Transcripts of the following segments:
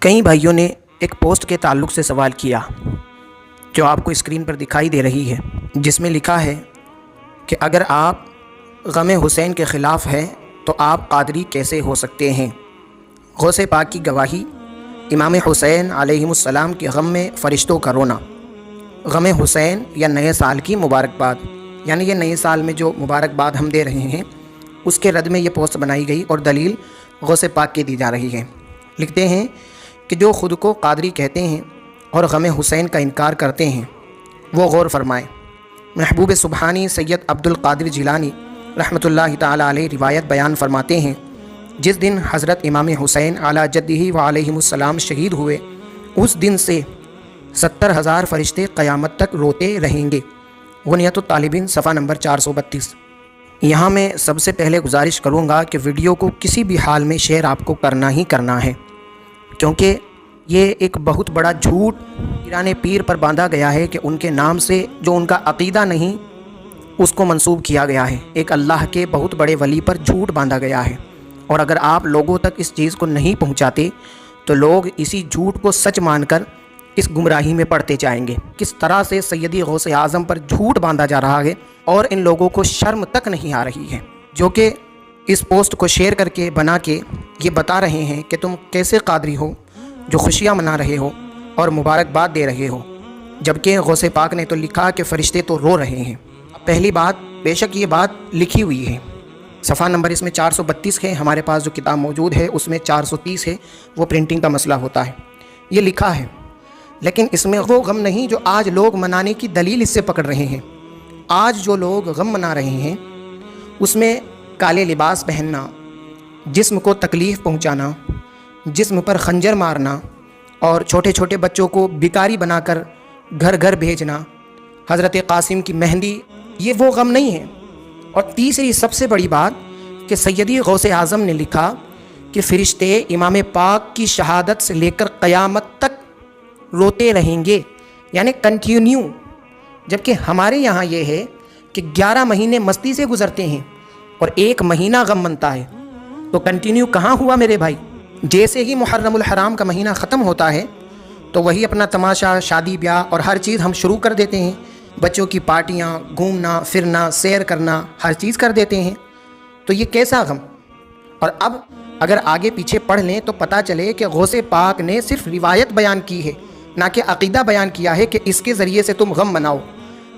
کئی بھائیوں نے ایک پوسٹ کے تعلق سے سوال کیا جو آپ کو اسکرین پر دکھائی دے رہی ہے، جس میں لکھا ہے کہ اگر آپ غم حسین کے خلاف ہیں تو آپ قادری کیسے ہو سکتے ہیں؟ غوث پاک کی گواہی، امام حسین علیہ السلام کے غم میں فرشتوں کا رونا، غم حسین یا نئے سال کی مبارکباد، یعنی یہ نئے سال میں جو مبارکباد ہم دے رہے ہیں اس کے رد میں یہ پوسٹ بنائی گئی اور دلیل غوث پاک کی دی جا رہی ہے۔ لکھتے ہیں کہ جو خود کو قادری کہتے ہیں اور غم حسین کا انکار کرتے ہیں وہ غور فرمائیں۔ محبوب سبحانی سید عبد القادر جیلانی رحمۃ اللہ تعالی علیہ روایت بیان فرماتے ہیں، جس دن حضرت امام حسین علی جدہ و علیہ السلام شہید ہوئے، اس دن سے 70,000 فرشتے قیامت تک روتے رہیں گے۔ غنیت الطالبین صفحہ نمبر 432۔ یہاں میں سب سے پہلے گزارش کروں گا کہ ویڈیو کو کسی بھی حال میں شیئر آپ کو کرنا ہی کرنا ہے، کیونکہ یہ ایک بہت بڑا جھوٹ پیران پیر پر باندھا گیا ہے کہ ان کے نام سے جو ان کا عقیدہ نہیں اس کو منسوب کیا گیا ہے۔ ایک اللہ کے بہت بڑے ولی پر جھوٹ باندھا گیا ہے، اور اگر آپ لوگوں تک اس چیز کو نہیں پہنچاتے تو لوگ اسی جھوٹ کو سچ مان کر اس گمراہی میں پڑتے جائیں گے۔ کس طرح سے سیدی غوث اعظم پر جھوٹ باندھا جا رہا ہے اور ان لوگوں کو شرم تک نہیں آ رہی ہے، جو کہ اس پوسٹ کو شیئر کر کے بنا کے یہ بتا رہے ہیں کہ تم کیسے قادری ہو جو خوشیاں منا رہے ہو اور مبارکباد دے رہے ہو، جبکہ غوث پاک نے تو لکھا کہ فرشتے تو رو رہے ہیں۔ پہلی بات، بے شک یہ بات لکھی ہوئی ہے، صفحہ نمبر اس میں 432 ہے، ہمارے پاس جو کتاب موجود ہے اس میں 430 ہے، وہ پرنٹنگ کا مسئلہ ہوتا ہے، یہ لکھا ہے، لیکن اس میں وہ غم نہیں جو آج لوگ منانے کی دلیل اس سے پکڑ رہے ہیں۔ آج جو لوگ غم منا رہے ہیں اس میں کالے لباس پہننا، جسم کو تکلیف پہنچانا، جسم پر خنجر مارنا اور چھوٹے چھوٹے بچوں کو بیکاری بنا کر گھر گھر بھیجنا، حضرت قاسم کی مہندی، یہ وہ غم نہیں ہے۔ اور تیسری سب سے بڑی بات کہ سیدی غوث اعظم نے لکھا کہ فرشتے امام پاک کی شہادت سے لے کر قیامت تک روتے رہیں گے، یعنی کنٹینیو، جبکہ ہمارے یہاں یہ ہے کہ 11 مہینے مستی سے گزرتے ہیں اور 1 مہینہ غم منتا ہے، تو کنٹینیو کہاں ہوا میرے بھائی؟ جیسے ہی محرم الحرام کا مہینہ ختم ہوتا ہے تو وہی اپنا تماشا، شادی بیاہ اور ہر چیز ہم شروع کر دیتے ہیں، بچوں کی پارٹیاں، گھومنا پھرنا، سیر کرنا، ہر چیز کر دیتے ہیں، تو یہ کیسا غم؟ اور اب اگر آگے پیچھے پڑھ لیں تو پتہ چلے کہ غوث پاک نے صرف روایت بیان کی ہے، نہ کہ عقیدہ بیان کیا ہے کہ اس کے ذریعے سے تم غم مناؤ،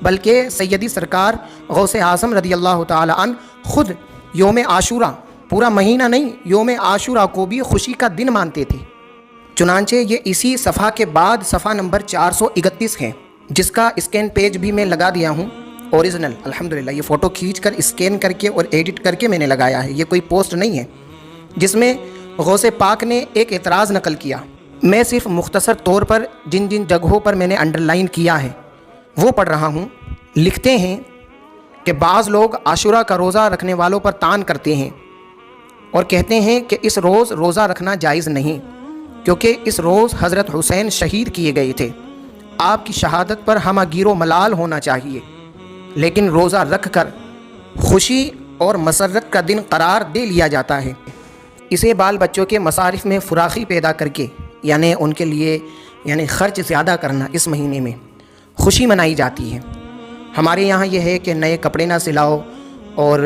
بلکہ سیدی سرکار غوث اعظم رضی اللہ تعالی عنہ خود یوم عاشورہ، پورا مہینہ نہیں، یوم عاشورہ کو بھی خوشی کا دن مانتے تھے۔ چنانچہ یہ اسی صفحہ کے بعد صفحہ نمبر 431 ہے، جس کا اسکین پیج بھی میں لگا دیا ہوں، اوریجنل، الحمدللہ، یہ فوٹو کھینچ کر اسکین کر کے اور ایڈٹ کر کے میں نے لگایا ہے، یہ کوئی پوسٹ نہیں ہے، جس میں غوث پاک نے ایک اعتراض نقل کیا۔ میں صرف مختصر طور پر جن جن جگہوں پر میں نے انڈر لائن کیا ہے وہ پڑھ رہا ہوں۔ لکھتے ہیں کہ بعض لوگ عاشورہ کا روزہ رکھنے والوں پر طعن کرتے ہیں اور کہتے ہیں کہ اس روز روزہ رکھنا جائز نہیں، کیونکہ اس روز حضرت حسین شہید کیے گئے تھے، آپ کی شہادت پر ہمہ گیر و ملال ہونا چاہیے، لیکن روزہ رکھ کر خوشی اور مسرت کا دن قرار دے لیا جاتا ہے۔ اسے بال بچوں کے مصارف میں فراخی پیدا کر کے، یعنی ان کے لیے خرچ زیادہ کرنا، اس مہینے میں خوشی منائی جاتی ہے۔ ہمارے یہاں یہ ہے کہ نئے کپڑے نہ سلاؤ اور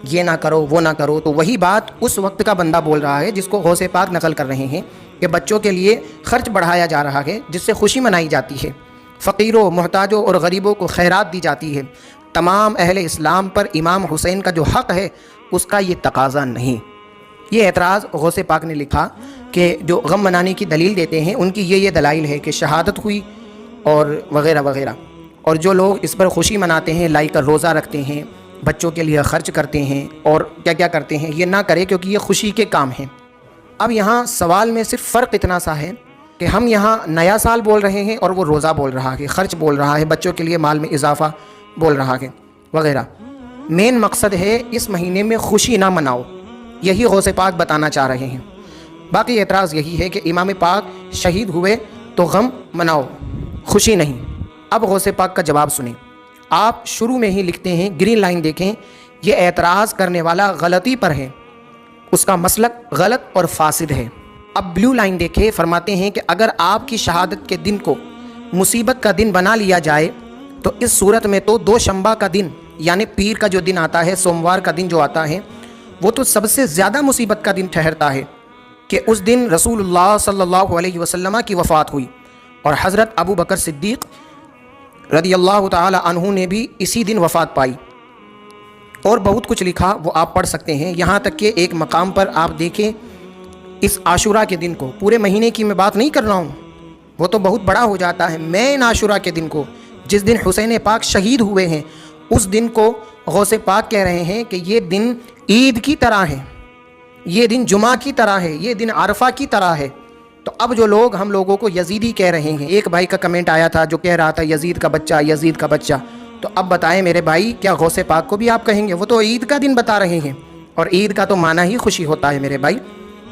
یہ نہ کرو وہ نہ کرو، تو وہی بات اس وقت کا بندہ بول رہا ہے جس کو غوث پاک نقل کر رہے ہیں کہ بچوں کے لیے خرچ بڑھایا جا رہا ہے جس سے خوشی منائی جاتی ہے، فقیروں، محتاجوں اور غریبوں کو خیرات دی جاتی ہے، تمام اہل اسلام پر امام حسین کا جو حق ہے اس کا یہ تقاضا نہیں۔ یہ اعتراض غوث پاک نے لکھا کہ جو غم منانے کی دلیل دیتے ہیں ان کی یہ دلائل ہے کہ شہادت ہوئی اور وغیرہ وغیرہ، اور جو لوگ اس پر خوشی مناتے ہیں، لائی کر روزہ رکھتے ہیں، بچوں کے لیے خرچ کرتے ہیں اور کیا کیا کرتے ہیں، یہ نہ کرے کیونکہ یہ خوشی کے کام ہیں۔ اب یہاں سوال میں صرف فرق اتنا سا ہے کہ ہم یہاں نیا سال بول رہے ہیں اور وہ روزہ بول رہا ہے، خرچ بول رہا ہے، بچوں کے لیے مال میں اضافہ بول رہا ہے وغیرہ۔ مین مقصد ہے اس مہینے میں خوشی نہ مناؤ، یہی غوث پاک بتانا چاہ رہے ہیں۔ باقی اعتراض یہی ہے کہ امام پاک شہید ہوئے تو غم مناؤ، خوشی نہیں۔ اب غوث پاک کا جواب سنیں۔ آپ شروع میں ہی لکھتے ہیں، گرین لائن دیکھیں، یہ اعتراض کرنے والا غلطی پر ہے، اس کا مسلک غلط اور فاسد ہے۔ اب بلو لائن دیکھیں، فرماتے ہیں کہ اگر آپ کی شہادت کے دن کو مصیبت کا دن بنا لیا جائے تو اس صورت میں تو دوشنبہ کا دن یعنی پیر کا جو دن آتا ہے، سوموار کا دن جو آتا ہے، وہ تو سب سے زیادہ مصیبت کا دن ٹھہرتا ہے کہ اس دن رسول اللہ صلی اللہ علیہ وسلم کی وفات ہوئی اور حضرت ابو بکر صدیق رضی اللہ تعالی عنہ نے بھی اسی دن وفات پائی، اور بہت کچھ لکھا، وہ آپ پڑھ سکتے ہیں۔ یہاں تک کہ ایک مقام پر آپ دیکھیں اس عاشورہ کے دن کو، پورے مہینے کی میں بات نہیں کر رہا ہوں، وہ تو بہت بڑا ہو جاتا ہے، مین عاشورہ کے دن کو، جس دن حسین پاک شہید ہوئے ہیں، اس دن کو غوث پاک کہہ رہے ہیں کہ یہ دن عید کی طرح ہے، یہ دن جمعہ کی طرح ہے، یہ دن عرفہ کی طرح ہے۔ تو اب جو لوگ ہم لوگوں کو یزیدی کہہ رہے ہیں، ایک بھائی کا کمنٹ آیا تھا جو کہہ رہا تھا یزید کا بچہ، یزید کا بچہ، تو اب بتائیں میرے بھائی، کیا غوث پاک کو بھی آپ کہیں گے؟ وہ تو عید کا دن بتا رہے ہیں، اور عید کا تو معنی ہی خوشی ہوتا ہے میرے بھائی۔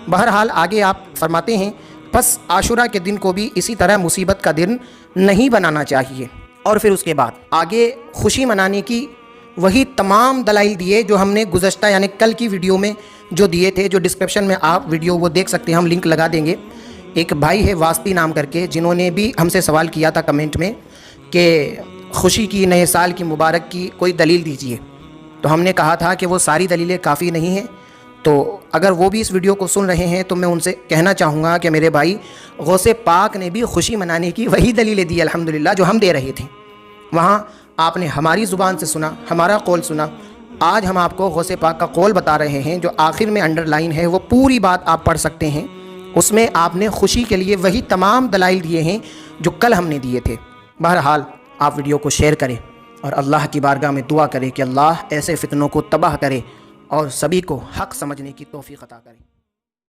بہرحال آگے آپ فرماتے ہیں پس عاشورہ کے دن کو بھی اسی طرح مصیبت کا دن نہیں بنانا چاہیے، اور پھر اس کے بعد آگے خوشی منانے کی وہی تمام دلائل دیے جو ہم نے گزشتہ یعنی کل کی ویڈیو میں جو دیے تھے، جو ڈسکرپشن میں آپ ویڈیو وہ دیکھ سکتے ہیں، ہم لنک لگا دیں گے۔ ایک بھائی ہے واسطی نام کر کے، جنہوں نے بھی ہم سے سوال کیا تھا کمنٹ میں کہ خوشی کی، نئے سال کی مبارک کی کوئی دلیل دیجیے، تو ہم نے کہا تھا کہ وہ ساری دلیلیں کافی نہیں ہیں، تو اگر وہ بھی اس ویڈیو کو سن رہے ہیں تو میں ان سے کہنا چاہوں گا کہ میرے بھائی، غوث پاک نے بھی خوشی منانے کی وہی دلیلیں دی الحمدللہ جو ہم دے رہے تھے، وہاں آپ نے ہماری زبان سے سنا، ہمارا قول سنا۔ آج ہم آپ کو غوث پاک کا قول بتا رہے ہیں جو آخر میں انڈر لائن ہے، وہ پوری بات آپ پڑھ سکتے ہیں، اس میں آپ نے خوشی کے لیے وہی تمام دلائل دیے ہیں جو کل ہم نے دیے تھے۔ بہرحال آپ ویڈیو کو شیئر کریں اور اللہ کی بارگاہ میں دعا کریں کہ اللہ ایسے فتنوں کو تباہ کرے اور سبھی کو حق سمجھنے کی توفیق عطا کرے۔